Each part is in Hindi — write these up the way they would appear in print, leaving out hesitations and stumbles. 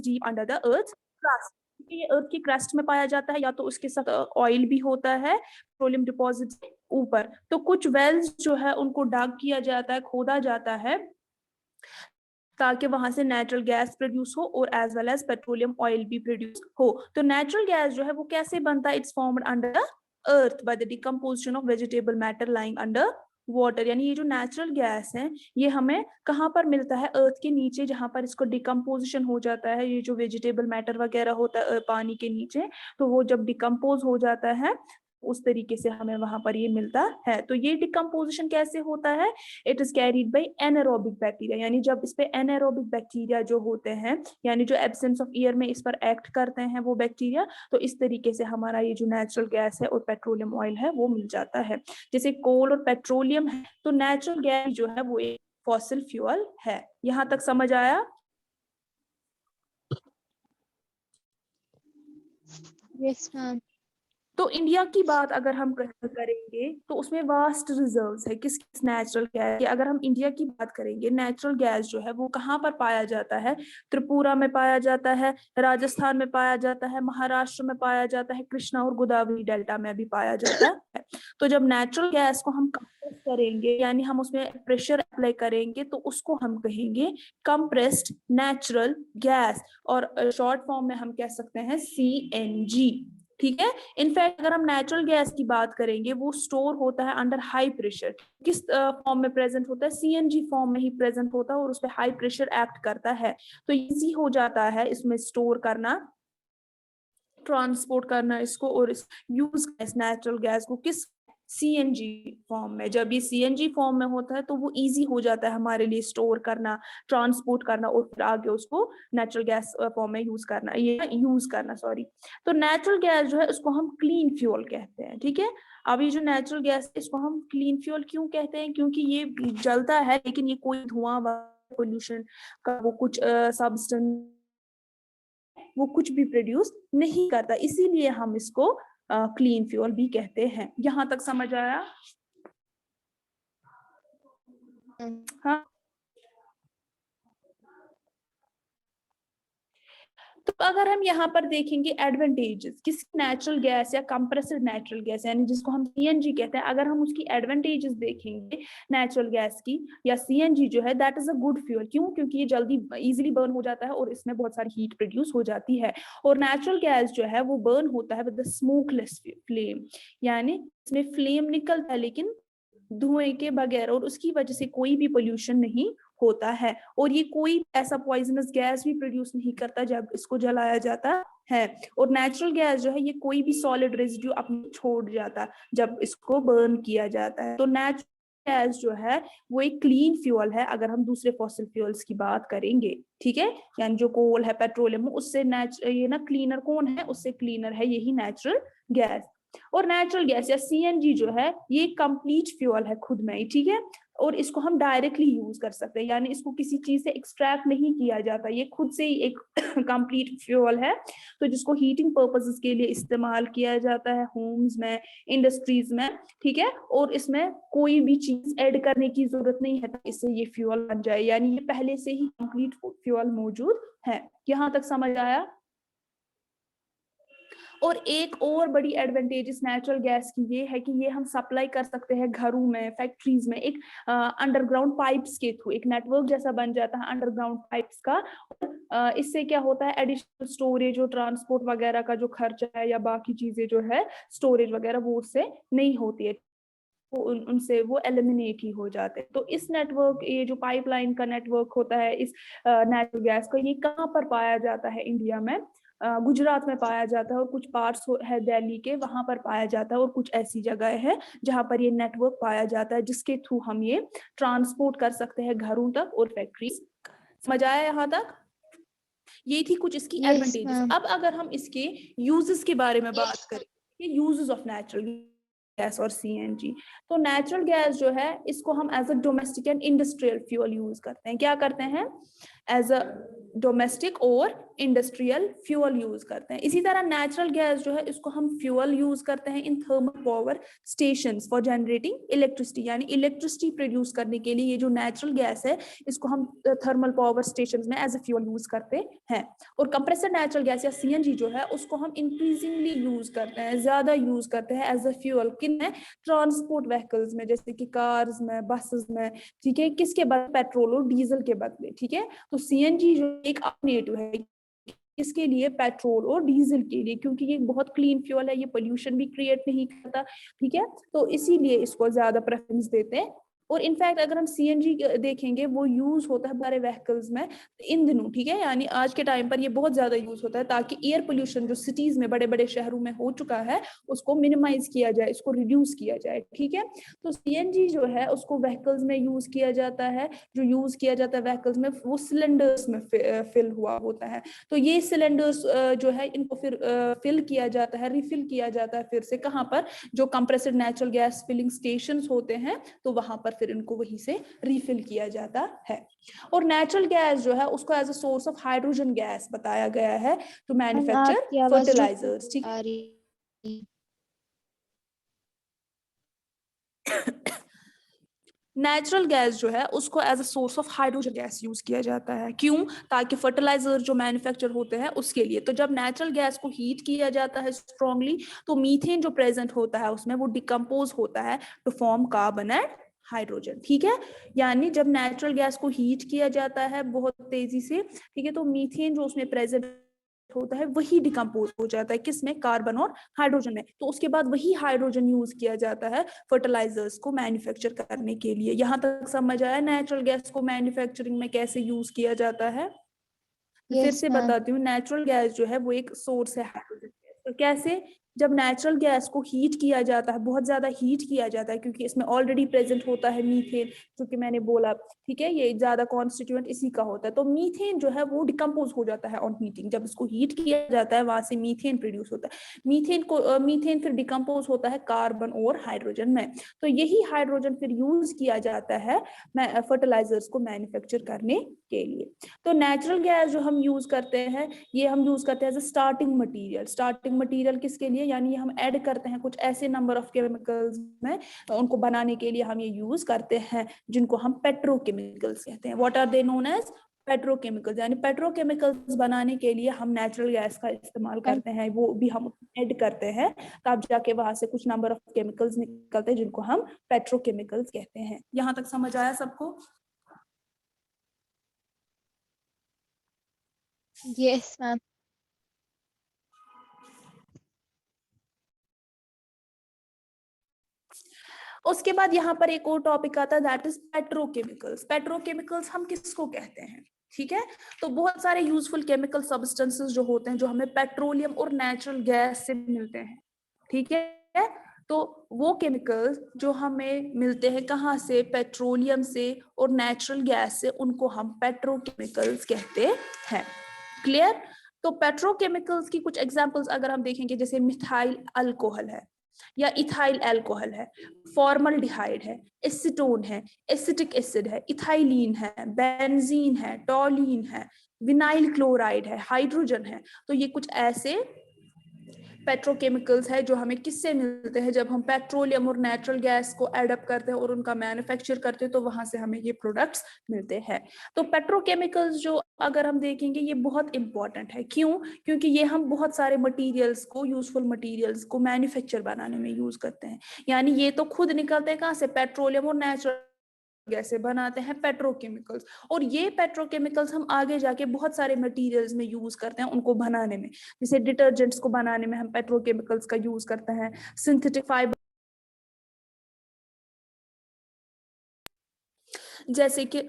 Deep under the earth crust. ये अर्थ की क्रस्ट में पाया जाता है, या तो उसके साथ ऑयल भी होता है पेट्रोलियम डिपॉजिट ऊपर। तो कुछ वेल्स जो है उनको डग किया जाता है, खोदा जाता है, ताकि वहां से नेचुरल गैस प्रोड्यूस हो और as well as petroleum oil भी प्रोड्यूस हो। तो नेचुरल गैस जो है वो कैसे बनता है? It's formed under the earth by the decomposition of vegetable matter lying under water. यानी ये जो नेचुरल गैस है ये हमें कहाँ पर मिलता है? अर्थ के नीचे, जहां पर इसको डिकम्पोजिशन हो जाता है, ये जो वेजिटेबल मैटर वगैरह होता है पानी के नीचे, तो वो जब डिकम्पोज हो जाता है उस तरीके से हमें वहां पर ये मिलता है। तो ये डिकम्पोजिशन कैसे होता है? It is carried bye anaerobic bacteria. यानी जब इस पे एनारोबिक बैक्टीरिया जो होते हैं, यानी जो एब्सेंस ऑफ एयर में इस पर एक्ट करते हैं वो बैक्टीरिया, तो इस तरीके से हमारा ये जो नेचुरल गैस है और पेट्रोलियम ऑयल है वो मिल जाता है। जैसे कोल और पेट्रोलियम है, तो नेचुरल गैस जो है वो एक फॉसिल फ्यूल है। यहां तक समझ आया? Yes ma'am. तो इंडिया की बात अगर हम करेंगे तो उसमें वास्ट रिजर्व्स है किस किस नेचुरल गैस की। अगर हम इंडिया की बात करेंगे, नेचुरल गैस जो है वो कहाँ पर पाया जाता है? त्रिपुरा में पाया जाता है, राजस्थान में पाया जाता है, महाराष्ट्र में पाया जाता है, कृष्णा और गोदावरी डेल्टा में भी पाया जाता है। तो जब नेचुरल गैस को हम कंप्रेस करेंगे, यानी हम उसमें प्रेशर अप्लाई करेंगे, तो उसको हम कहेंगे कंप्रेस्ड नेचुरल गैस, और शॉर्ट फॉर्म में हम कह सकते हैं CNG। ठीक है। इनफैक्ट अगर हम नेचुरल गैस की बात करेंगे, वो स्टोर होता है अंडर हाई प्रेशर। किस फॉर्म में प्रेजेंट होता है? CNG फॉर्म में ही प्रेजेंट होता है, और उस पर हाई प्रेशर एक्ट करता है। तो इजी हो जाता है इसमें स्टोर करना, ट्रांसपोर्ट करना इसको, और यूज नेचुरल गैस को किस CNG फॉर्म में। जब ये CNG फॉर्म में होता है तो वो इजी हो जाता है हमारे लिए स्टोर करना, ट्रांसपोर्ट करना, और फिर आगे उसको नेचुरल गैस फॉर्म में यूज करना, सॉरी। तो नेचुरल गैस जो है उसको हम क्लीन फ्यूल कहते हैं। ठीक है। अब ये जो नेचुरल गैस है इसको हम क्लीन फ्यूल क्यों कहते हैं? क्योंकि ये जलता है लेकिन ये कोई धुआं, पोल्यूशन का वो कुछ सब्सटेंस वो कुछ भी प्रोड्यूस नहीं करता, इसीलिए हम इसको क्लीन फ्यूल भी कहते हैं। यहां तक समझ आया? हाँ। तो अगर हम यहाँ पर देखेंगे एडवांटेजेस किसी नेचुरल गैस या कंप्रेस्ड नेचुरल गैस, यानी जिसको हम CNG कहते हैं, अगर हम उसकी एडवांटेजेस देखेंगे नेचुरल गैस की या CNG जो है, that is a good fuel. क्यों? क्योंकि ये जल्दी इजीली बर्न हो जाता है और इसमें बहुत सारी हीट प्रोड्यूस हो जाती है। और नेचुरल गैस जो है वो बर्न होता है विद द स्मोकलेस फ्लेम, यानी इसमें फ्लेम निकलता है लेकिन धुएं के बगैर, और उसकी वजह से कोई भी पोल्यूशन नहीं होता है। और ये कोई ऐसा पॉइजनस गैस भी प्रोड्यूस नहीं करता जब इसको जलाया जाता है। और नेचुरल गैस जो है ये कोई भी सॉलिड रेजिड्यू अपने छोड़ जाता जब इसको बर्न किया जाता है। तो नेचुरल गैस जो है वो एक क्लीन फ्यूल है अगर हम दूसरे फॉसिल फ्यूल्स की बात करेंगे। ठीक है। यानी जो कोल है, पेट्रोलियम, उससे ये ना क्लीनर कौन है? उससे क्लीनर है यही नेचुरल गैस। और नेचुरल गैस या CNG जो है ये कंप्लीट फ्यूल है खुद में ही। ठीक है। और इसको हम डायरेक्टली यूज कर सकते हैं, यानी इसको किसी चीज से एक्सट्रैक्ट नहीं किया जाता, ये खुद से ही एक कंप्लीट फ्यूल है। तो जिसको हीटिंग पर्पसेस के लिए इस्तेमाल किया जाता है होम्स में, इंडस्ट्रीज में। ठीक है। और इसमें कोई भी चीज ऐड करने की जरूरत नहीं है इससे ये फ्यूल बन जाए, यानी ये पहले से ही कंप्लीट फ्यूल मौजूद है। यहां तक समझ आया? और एक और बड़ी एडवांटेजेस नेचुरल गैस की ये है कि ये हम सप्लाई कर सकते हैं घरों में, फैक्ट्रीज में, एक अंडरग्राउंड पाइप्स के थ्रू एक नेटवर्क जैसा बन जाता है अंडरग्राउंड पाइप्स का। इससे क्या होता है? एडिशनल स्टोरेज और ट्रांसपोर्ट वगैरह का जो खर्चा है या बाकी चीजें जो है स्टोरेज वगैरह वो उससे नहीं होती है, उनसे वो एलिमिनेट ही हो जाते हैं। तो इस नेटवर्क, ये जो पाइपलाइन का नेटवर्क होता है इस नेचुरल गैस का, ये कहाँ पर पाया जाता है? इंडिया में गुजरात में पाया जाता है, और कुछ पार्ट्स है दिल्ली के वहां पर पाया जाता है, और कुछ ऐसी जगह है जहां पर ये नेटवर्क पाया जाता है जिसके थ्रू हम ये ट्रांसपोर्ट कर सकते हैं घरों तक और फैक्ट्रीज। समझ आया यहाँ तक? ये थी कुछ इसकी एडवांटेजेस। अब अगर हम इसके यूजेस के बारे में बात करें, यूजेस ऑफ नेचुरल गैस और CNG, तो नेचुरल गैस जो है इसको हम as a domestic and industrial fuel use करते हैं। क्या करते हैं? एज अ डोमेस्टिक और इंडस्ट्रियल फ्यूल यूज करते हैं। इसी तरह नेचुरल गैस जो है इसको हम फ्यूल यूज करते हैं in thermal power stations for generating electricity, यानी इलेक्ट्रिसिटी प्रोड्यूस करने के लिए ये जो नेचुरल गैस है इसको हम थर्मल पावर स्टेशंस में एज अ फ्यूल यूज करते हैं। और कंप्रेसर नेचुरल गैस या सीएनजी जो है उसको हम इंक्रीजिंगली यूज करते हैं, ज्यादा यूज करते हैं एज अ फ्यूल किन में, ट्रांसपोर्ट व्हीकल्स में, जैसे कि कार्स में, बसेस में, ठीक है, किसके बदले, पेट्रोल और डीजल के बदले, ठीक है। तो सीएनजी जो एक अल्टरनेटिव है इसके लिए, पेट्रोल और डीजल के लिए, क्योंकि ये बहुत क्लीन फ्यूल है, ये पोल्यूशन भी क्रिएट नहीं करता, ठीक है, तो इसीलिए इसको ज्यादा प्रेफरेंस देते हैं। और इनफैक्ट अगर हम सीएनजी देखेंगे वो यूज होता है बड़े व्हीकल्स में इन दिनों, ठीक है, यानी आज के टाइम पर ये बहुत ज्यादा यूज होता है ताकि एयर पोल्यूशन जो सिटीज में, बड़े बड़े शहरों में हो चुका है उसको मिनिमाइज किया जाए, इसको रिड्यूस किया जाए, ठीक है। तो सीएनजी जो है उसको व्हीकल्स में यूज किया जाता है, जो यूज किया जाता है व्हीकल्स में वो सिलेंडर्स में फिल हुआ होता है। तो ये सिलेंडर्स जो है इनको फिर फिल किया जाता है, रिफिल किया जाता है फिर से कहाँ पर, जो compressed natural gas filling stations होते हैं, तो वहां पर फिर इनको वहीं से रिफिल किया जाता है। और नेचुरल गैस जो है उसको as a source of hydrogen gas बताया गया है टू मैन्युफैक्चर फर्टिलाइजर्स, ठीक है। नेचुरल गैस जो है उसको as a source of hydrogen gas use किया जाता है, क्यों, ताकि फर्टिलाइजर जो मैन्युफैक्चर होते हैं उसके लिए। तो जब नेचुरल गैस को हीट किया जाता है स्ट्रांगली, तो मीथेन जो प्रेजेंट होता है उसमें वो डिकम्पोज होता है to form carbon and hydrogen, ठीक है। यानी जब नेचुरल गैस को हीट किया जाता है बहुत तेजी से, ठीक है, तो मीथेन जो उसमें प्रेजेंट होता है वही डिकम्पोज हो जाता है किसमें, कार्बन और हाइड्रोजन में। तो उसके बाद वही हाइड्रोजन यूज किया जाता है फर्टिलाइजर्स को मैन्युफैक्चर करने के लिए। यहां तक समझ आया नेचुरल गैस को मैन्युफैक्चरिंग में कैसे यूज किया जाता है? फिर से बताती हूँ, नेचुरल गैस जो है वो एक सोर्स है हाइड्रोजन गैस। तो कैसे, जब नेचुरल गैस को हीट किया जाता है, बहुत ज्यादा हीट किया जाता है, क्योंकि इसमें ऑलरेडी प्रेजेंट होता है मीथेन, जो कि मैंने बोला, ठीक है, ये ज्यादा कॉन्स्टिट्यूएंट इसी का होता है। तो मीथेन जो है वो डिकम्पोज हो जाता है ऑन हीटिंग, जब इसको हीट किया जाता है वहां से मीथेन प्रोड्यूस होता है। मीथेन फिर डिकम्पोज होता है कार्बन और हाइड्रोजन में। तो यही हाइड्रोजन फिर यूज किया जाता है फर्टिलाइजर्स को मैन्युफैक्चर करने के लिए। तो नेचुरल गैस जो हम यूज करते हैं, ये हम यूज करते हैं as a starting material. Starting material किसके लिए, यानी हम ऐड करते हैं कुछ ऐसे नंबर ऑफ केमिकल्स में, उनको बनाने के लिए हम ये यूज करते हैं, जिनको हम पेट्रोकेमिकल्स कहते हैं। What are they known as petrochemicals, यानी पेट्रोकेमिकल्स बनाने के लिए हम नेचुरल गैस का इस्तेमाल करते हैं, वो भी हम ऐड करते हैं, तब जाके वहां से कुछ नंबर ऑफ केमिकल्स निकलते हैं जिनको हम पेट्रोकेमिकल्स कहते हैं। यहाँ तक समझ आया सबको? Yes, ma'am. उसके बाद यहाँ पर एक और टॉपिक आता है, दैट इज पेट्रोकेमिकल्स। पेट्रोकेमिकल्स हम किसको कहते हैं, ठीक है। तो बहुत सारे यूजफुल केमिकल सब्सटेंसेस जो होते हैं जो हमें पेट्रोलियम और नेचुरल गैस से मिलते हैं, ठीक है। तो वो केमिकल्स जो हमें मिलते हैं कहाँ से, पेट्रोलियम से और नेचुरल गैस से, उनको हम पेट्रोकेमिकल्स कहते हैं। क्लियर? तो पेट्रोकेमिकल्स की कुछ एग्जांपल्स अगर हम देखेंगे, जैसे मिथाइल अल्कोहल है या इथाइल अल्कोहल है, फॉर्मल्डिहाइड है, एसीटोन है, एसिटिक एसिड है, इथाइलिन है, बेंजीन है, टॉलिन है, विनाइल क्लोराइड है, हाइड्रोजन है। तो ये कुछ ऐसे पेट्रोकेमिकल्स है जो हमें किससे मिलते हैं, जब हम पेट्रोलियम और नेचुरल गैस को एडअप करते हैं और उनका मैन्युफैक्चर करते हैं, तो वहां से हमें ये प्रोडक्ट्स मिलते हैं। तो पेट्रोकेमिकल्स जो अगर हम देखेंगे ये बहुत इंपॉर्टेंट है, क्यों, क्योंकि ये हम बहुत सारे मटेरियल्स को, यूजफुल मटेरियल्स को मैन्युफैक्चर बनाने में यूज करते हैं। यानी ये तो खुद निकलते हैं कहाँ से, पेट्रोलियम और नेचुरल गैसे बनाते हैं पेट्रोकेमिकल्स, और ये पेट्रोकेमिकल्स हम आगे जाके बहुत सारे मटेरियल्स में यूज करते हैं उनको बनाने में। जैसे डिटर्जेंट्स को बनाने में हम पेट्रोकेमिकल्स का यूज करते हैं, सिंथेटिक फाइबर, जैसे कि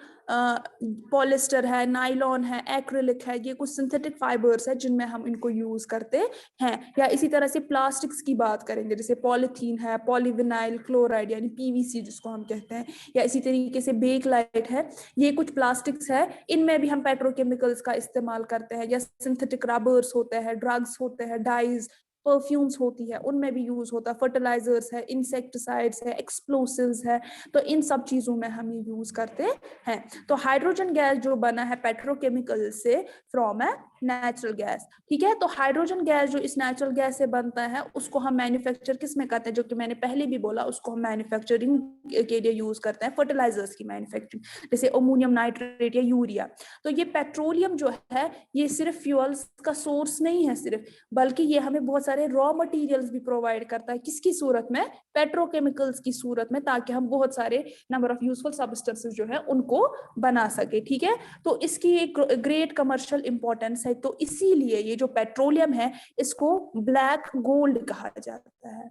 पॉलिस्टर है, नाइलॉन है, एक्रिलिक है, ये कुछ सिंथेटिक फाइबर्स है जिनमें हम इनको यूज करते हैं। या इसी तरह से प्लास्टिक्स की बात करेंगे, जैसे पॉलीथीन है, पॉलीविनाइल क्लोराइड यानी पीवीसी जिसको हम कहते हैं, या इसी तरीके से बेकलाइट है, ये कुछ प्लास्टिक्स है, इनमें भी हम पेट्रोकेमिकल्स का इस्तेमाल करते हैं। या सिंथेटिक रबर्स होते हैं, ड्रग्स होते हैं, डाइज, परफ्यूम्स होती है उनमें भी यूज होता है, फर्टिलाइजर्स है, इंसेक्टिसाइड्स है, एक्सप्लोसिव्स है, तो इन सब चीजों में हम ये यूज करते हैं। तो हाइड्रोजन गैस जो बना है पेट्रोकेमिकल से फ्रॉम ए नेचुरल गैस, ठीक है। तो हाइड्रोजन गैस जो इस नेचुरल गैस से बनता है उसको हम मैन्युफैक्चर किस में करते हैं, जो कि मैंने पहले भी बोला, उसको हम मैन्युफैक्चरिंग के लिए यूज करते हैं, फर्टिलाइजर्स की मैन्युफैक्चरिंग, जैसे अमोनियम नाइट्रेट या यूरिया। तो ये पेट्रोलियम जो है ये सिर्फ फ्यूल्स का सोर्स नहीं है सिर्फ, बल्कि ये हमें बहुत सारे रॉ मटेरियल्स भी प्रोवाइड करता है, किसकी सूरत में, पेट्रोकेमिकल्स की सूरत में, ताकि हम बहुत सारे नंबर ऑफ यूजफुल सब्सटेंसेस जो है उनको बना सके, ठीक है। तो इसकी एक ग्रेट कमर्शियल इंपॉर्टेंस है, तो इसीलिए ये जो पेट्रोलियम है इसको ब्लैक गोल्ड कहा जाता है,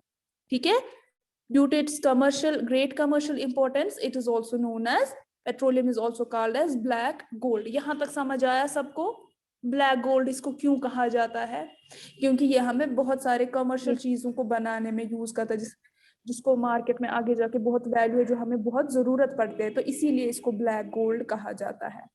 ठीक है। Due to its great commercial importance it is also known as, petroleum is also called as black gold. यहां तक समझ आया सबको? ब्लैक गोल्ड इसको क्यों कहा जाता है? क्योंकि ये हमें बहुत सारे कमर्शियल चीजों को बनाने में यूज करता है, जिसको मार्केट में आगे जाके बहुत वैल्यू है, जो हमें बहुत जरूरत पड़ती है, तो इसीलिए इसको ब्लैक गोल्ड कहा जाता है,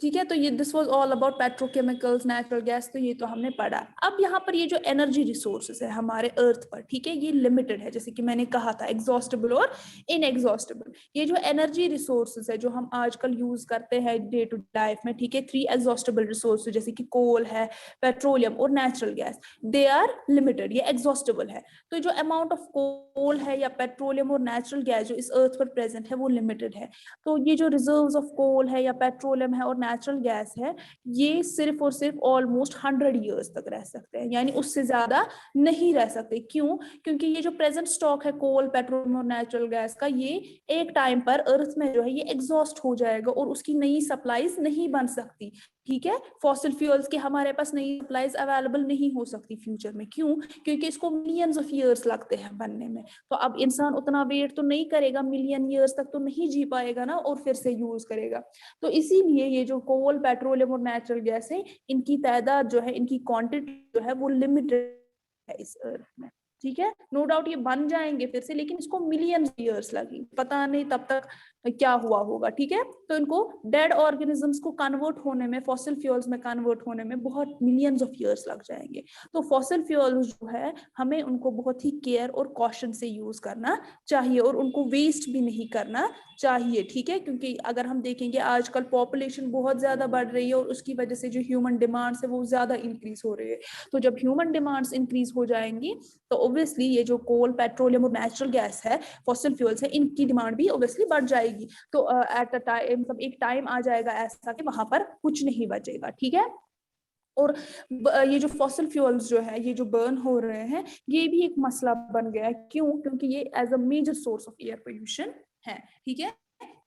ठीक है। तो ये this was all about petrochemicals, natural gas, तो ये तो हमने पढ़ा। अब यहाँ पर ये जो एनर्जी रिसोर्सेज है हमारे अर्थ पर, ठीक है, ये लिमिटेड है, जैसे कि मैंने कहा था एग्जॉस्टेबल और इनएग्जॉस्टेबल। ये जो एनर्जी रिसोर्सेज है जो हम आजकल यूज करते हैं डे टू लाइफ में, ठीक है, 3 एग्जॉस्टेबल रिसोर्सेज जैसे कि कोल है, पेट्रोलियम और natural gas, they are limited, ये एग्जॉस्टेबल है। तो जो अमाउंट ऑफ कोल है या पेट्रोलियम और नेचुरल गैस जो इस अर्थ पर प्रेजेंट है वो लिमिटेड है। तो ये जो रिजर्व्स ऑफ कोल है या पेट्रोलियम है और नेचुरल गैस है, ये सिर्फ और सिर्फ ऑलमोस्ट 100 ईयर्स तक रह सकते हैं, यानी उससे ज्यादा नहीं रह सकते। क्यों? क्योंकि ये जो प्रेजेंट स्टॉक है कोल, पेट्रोलियम और नेचुरल गैस का, ये एक टाइम पर अर्थ में जो है ये एग्जॉस्ट हो जाएगा और उसकी नई सप्लाईज नहीं बन सकती, ठीक है। फॉसिल फ्यूल्स की हमारे पास नई सप्लाईज अवेलेबल नहीं हो सकती फ्यूचर में। क्यों? क्योंकि इसको मिलियंस ऑफ ईयर्स लगते हैं बनने में। तो अब इंसान उतना वेट तो नहीं करेगा, मिलियन ईयर्स तक तो नहीं जी पाएगा ना, और फिर से यूज करेगा। तो इसीलिए ये जो कोल, पेट्रोलियम और नेचुरल गैस है, इनकी तादाद जो है, इनकी क्वांटिटी जो है वो लिमिटेड है इस अर्थ में, ठीक है। नो डाउट ये बन जाएंगे फिर से, लेकिन इसको मिलियंस ईयर्स लगेंगे, पता नहीं तब तक क्या हुआ होगा, ठीक है। तो इनको डेड ऑर्गेनिजम्स को कन्वर्ट होने में, फॉसिल फ्यूल्स में कन्वर्ट होने में बहुत मिलियंस ऑफ ईयर्स लग जाएंगे। तो फॉसिल फ्यूल्स जो है हमें उनको बहुत ही केयर और कॉशन से यूज करना चाहिए और उनको वेस्ट भी नहीं करना चाहिए, ठीक है। क्योंकि अगर हम देखेंगे आजकल पॉपुलेशन बहुत ज्यादा बढ़ रही है और उसकी वजह से जो ह्यूमन डिमांड्स है वो ज्यादा इंक्रीज हो रही है। तो जब ह्यूमन डिमांड्स इंक्रीज हो जाएंगी तो ऑब्वियसली ये जो कोल, पेट्रोलियम और नेचुरल गैस है, फॉसिल फ्यूल्स है, इनकी डिमांड भी ऑब्वियसली बढ़ जाएगी। तो एट अ टाइम, मतलब एक टाइम आ जाएगा ऐसा कि वहां पर कुछ नहीं बचेगा, ठीक है। और ये जो फॉसिल फ्यूल्स जो है, ये जो बर्न हो रहे हैं, ये भी एक मसला बन गया है। क्यों? क्योंकि ये as a major source of air pollution है, ठीक है।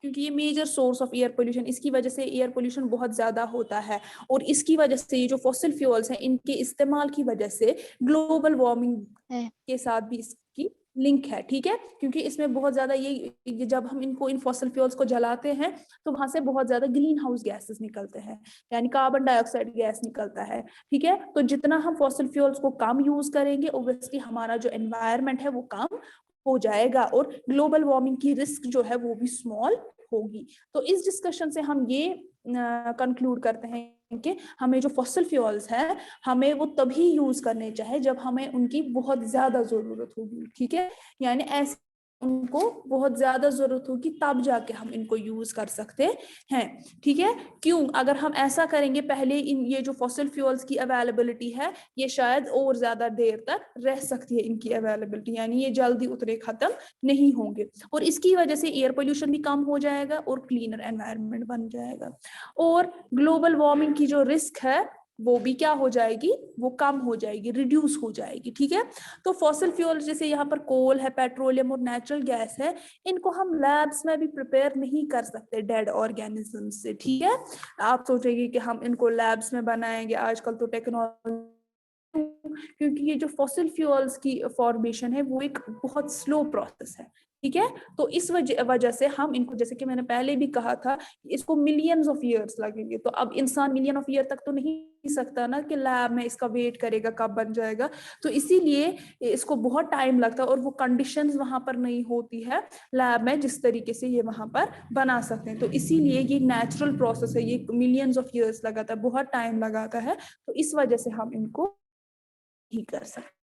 क्योंकि ये major source of air pollution, इसकी वजह से एयर पोल्यूशन बहुत ज्यादा होता है, और इसकी वजह से ये जो फॉसिल फ्यूल्स हैं इनके इस्तेमाल की वजह से ग्लोबल वार्मिंग के साथ भी इसकी लिंक है, ठीक है। क्योंकि इसमें बहुत ज्यादा ये जब हम इन फॉसिल फ्यूल्स को जलाते हैं तो वहां से बहुत ज्यादा ग्रीन हाउस गैसेस निकलते हैं, यानी कार्बन डाइऑक्साइड गैस निकलता है, ठीक है। तो जितना हम फॉसिल फ्यूल्स को कम यूज करेंगे, ऑब्वियसली हमारा जो एनवायरनमेंट है वो कम हो जाएगा और ग्लोबल वार्मिंग की रिस्क जो है वो भी स्मॉल होगी। तो इस डिस्कशन से हम ये कंक्लूड करते हैं कि हमें जो फॉसिल फ्यूल्स है हमें वो तभी यूज करने चाहिए जब हमें उनकी बहुत ज्यादा जरूरत होगी, ठीक है। यानी ऐसे उनको बहुत ज्यादा जरूरत होगी तब जाके हम इनको यूज कर सकते हैं, ठीक है। क्यों? अगर हम ऐसा करेंगे पहले, ये जो फॉसिल फ्यूल्स की अवेलेबिलिटी है ये शायद और ज्यादा देर तक रह सकती है इनकी अवेलेबिलिटी, यानी ये जल्दी उतने खत्म नहीं होंगे, और इसकी वजह से एयर पोल्यूशन भी कम हो जाएगा और क्लीनर एनवायरनमेंट बन जाएगा, और ग्लोबल वार्मिंग की जो रिस्क है वो भी क्या हो जाएगी, वो कम हो जाएगी, रिड्यूस हो जाएगी, ठीक है। तो फॉसिल फ्यूल जैसे यहाँ पर कोल है, पेट्रोलियम और नेचुरल गैस है, इनको हम लैब्स में भी प्रिपेयर नहीं कर सकते डेड ऑर्गेनिज्म से, ठीक है। आप सोचेंगे कि हम इनको लैब्स में बनाएंगे, आजकल तो टेक्नोलॉजी, क्योंकि ये जो फॉसिल फ्यूल्स की फॉर्मेशन है वो एक बहुत स्लो प्रोसेस है, ठीक है। तो इस वजह से हम इनको, जैसे कि मैंने पहले भी कहा था, इसको मिलियंस ऑफ ईयर्स लगेंगे। तो अब इंसान मिलियन ऑफ ईयर तक तो नहीं सकता ना कि लैब में इसका वेट करेगा कब बन जाएगा, तो इसीलिए इसको बहुत टाइम लगता है और वो कंडीशंस वहां पर नहीं होती है लैब में जिस तरीके से ये वहां पर बना सकते हैं। तो इसीलिए ये नेचुरल प्रोसेस है, ये मिलियंस ऑफ ईयर्स लगाता है, बहुत टाइम लगाता है, तो इस वजह से हम इनको ही कर सकते।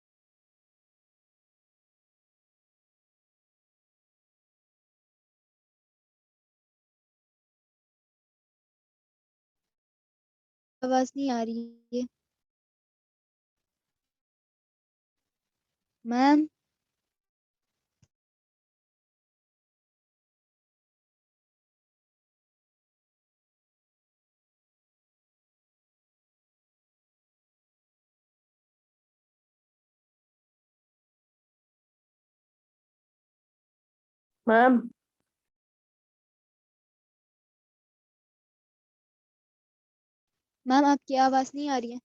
आवाज नहीं आ रही है मैम। मैम मैम आपकी आवाज नहीं आ रही है।